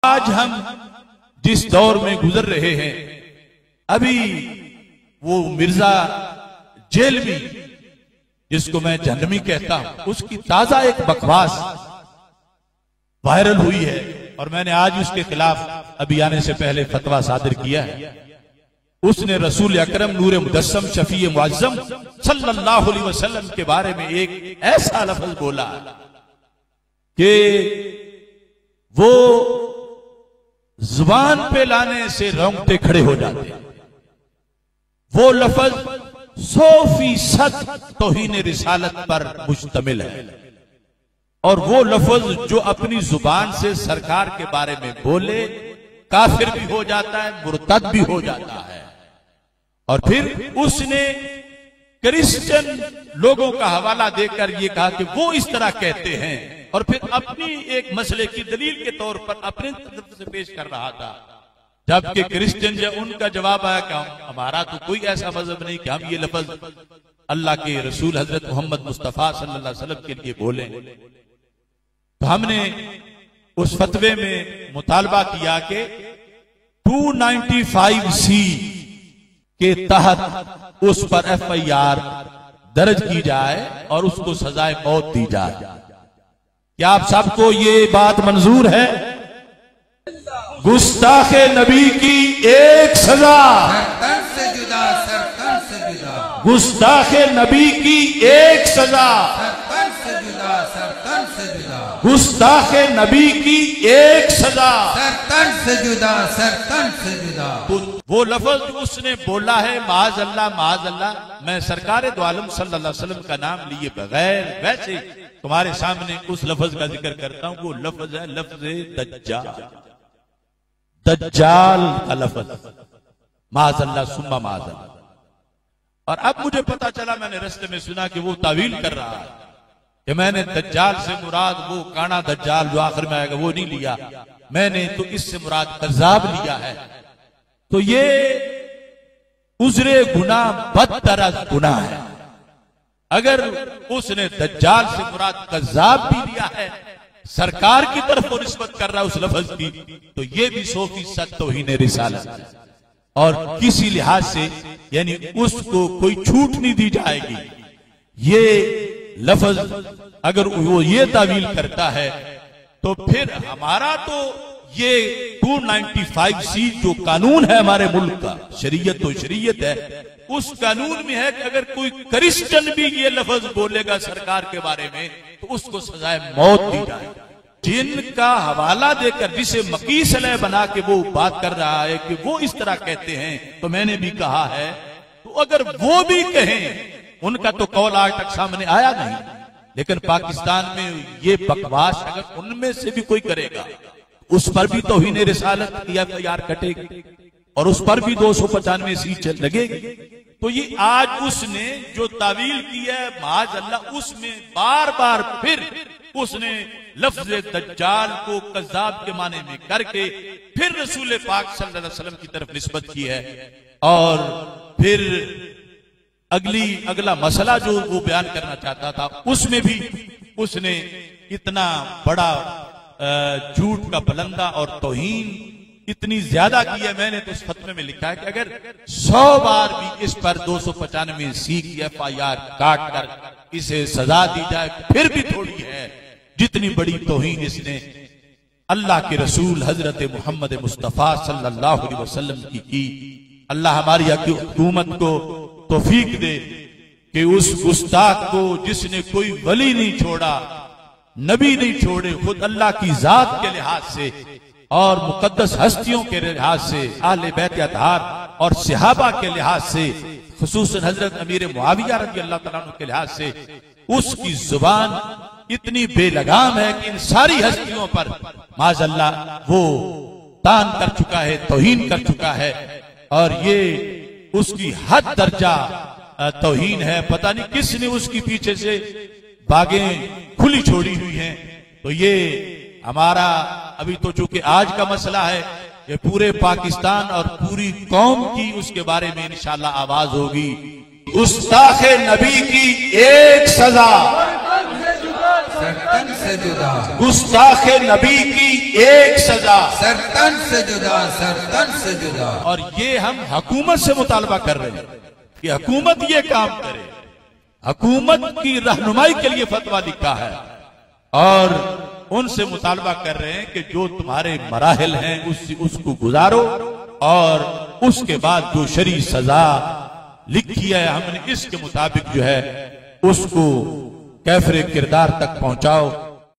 आज हम जिस दौर में गुजर रहे हैं, अभी वो मिर्जा जेलवी जिसको मैं जहन्नमी कहता हूं, उसकी ताजा एक बकवास वायरल हुई है और मैंने आज उसके खिलाफ अभी आने से पहले फतवा सादिर किया है। उसने रसूल अकरम नूर मुदस्सम शफी मुअज्जम सल्लल्लाहु अलैहि वसल्लम के बारे में एक ऐसा लफ्ज बोला कि वो जुबान पे लाने से रोंगटे खड़े हो जाते हैं। वो लफ्ज 100% तौहीन रिसालत पर मुश्तमिल है और वो लफ्ज जो अपनी जुबान से सरकार के बारे में बोले काफिर भी हो जाता है, मुर्तद भी हो जाता है। और फिर उसने क्रिश्चियन लोगों का हवाला देकर ये कहा कि वो इस तरह कहते हैं और फिर अपनी एक मसले की दलील के तौर पर अपने तरफ से पेश कर रहा था, जबकि क्रिश्चियन जो उनका जवाब आया कि हमारा तो कोई ऐसा मजहब नहीं कि हम ये लफ्ज अल्लाह के रसूल हजरत मोहम्मद मुस्तफा सल्लल्लाहु अलैहि वसल्लम के लिए बोले। तो हमने उस फतवे में मुतालबा किया कि 295C के तहत उस पर FIR दर्ज की जाए और उसको सजाए मौत दी जाए। क्या आप सबको ये बात मंजूर है? गुस्ताखे नबी की एक सजा, सरतन से जुदा, सरतन से जुदा, गुस्ताखे नबी की एक सजा, सरतन से जुदा, सरतन से जुदा, गुस्ताखे नबी की एक सजा, सरतन से जुदा, सरतन से जुदा। वो लफ्ज उसने बोला है माज अल्लाह, मैं सरकार दो आलम सल्लल्लाहु अलैहि वसल्लम का नाम लिए बगैर वैसे तुम्हारे सामने उस लफ्ज का जिक्र करता हूं। वो लफ्ज है लफ्ज दज्जाल, दज्जाल का लफ्ज, माज अल्लाह सुम्मा माज अल्लाह। और अब मुझे पता चला, मैंने रास्ते में सुना कि वो तावील कर रहा है कि मैंने दज्जाल से मुराद वो काना दज्जाल जो आखिर में आएगा वो नहीं लिया, मैंने तो इससे मुराद कज़्ज़ाब लिया है। तो ये उज़्रे गुनाह बदतरज गुनाह है। अगर उसने दज्जाल से मुराद कज़्ज़ाब भी लिया है, सरकार की तरफ वो निस्बत कर रहा है उस लफ्ज की, तो ये भी 100% तौहीन रिसालत है और किसी लिहाज से यानी उसको कोई छूट नहीं दी जाएगी। ये लफ्ज अगर वो ये तावील करता है तो फिर हमारा तो ये 295C जो कानून है हमारे मुल्क का, शरीयत तो शरीयत है, उस कानून में है कि अगर कोई क्रिश्चियन भी ये लफ्ज बोलेगा सरकार के बारे में तो उसको सजाए मौत दी जाए। जिनका हवाला देकर जिसे मकीस अलह बना के वो बात कर रहा है कि वो इस तरह कहते हैं, तो मैंने भी कहा है तो अगर वो भी कहें, उनका तो कौल आज तक सामने आया नहीं, लेकिन पाकिस्तान में ये बकवास अगर उनमें से भी कोई करेगा उस पर भी तौहीन रिसालत की FIR कटेगी और उस पर भी 295C लगेगी। तो ये आज उसने जो तावील की है माज अल्लाह, उसमें बार बार फिर उसने लफ्ज दज्जाल को कज़्ज़ाब के माने में करके फिर रसूल पाक सल्लल्लाहु अलैहि वसल्लम की तरफ निस्बत की है। और फिर अगला मसला जो वो बयान करना चाहता था उसमें भी उसने इतना बड़ा झूठ का बलंदा और तौहीन इतनी ज्यादा की है। मैंने तो इस फतवे में लिखा है कि अगर 100 बार भी इस पर 295C की FIR काट कर इसे सजा दी जाए फिर भी थोड़ी है, जितनी बड़ी तौहीन इसने अल्लाह के रसूल हजरत मोहम्मद मुस्तफा सल्लल्लाहु अलैहि वसल्लम की। अल्लाह हमारी हुकूमत को तौफीक दे कि उस गुस्ताख को जिसने कोई वली नहीं छोड़ा, नबी नहीं छोड़े, खुद अल्लाह की जात के लिहाज से और मुकद्दस हस्तियों के लिहाज से, आले बैत अतहार और सहाबा के लिहाज से, खुसूसन हजरत अमीर मुआविया रज़ी अल्लाह तआला अन्हु के लिहाज से, उसकी जुबान इतनी बेलगाम है कि इन सारी हस्तियों पर माज़अल्लाह वो तान कर चुका है, तौहीन कर चुका है और ये उसकी हद दर्जा तौहीन है। पता नहीं किसने उसकी पीछे से बागें खुली छोड़ी हुई हैं। तो ये हमारा अभी तो चूंकि आज का मसला है, ये पूरे पाकिस्तान और पूरी कौम की उसके बारे में इंशाअल्लाह आवाज होगी। गुस्ताखे नबी की एक सजा, सरतन से से जुदा, गुस्ताखे नबी की एक सजा, सरतन से जुदा, सरतन से जुदा। और ये हम हुकूमत से मुतालबा कर रहे हैं कि हुकूमत ये काम करे। हुकूमत की रहनुमाई के लिए फतवा लिखा है और उनसे मुतालबा कर रहे हैं कि जो तुम्हारे मराहिल हैं उसको गुजारो और उसके बाद जो शरी सजा लिखी है हमने इसके मुताबिक जो है उसको कैफरे किरदार तक पहुंचाओ।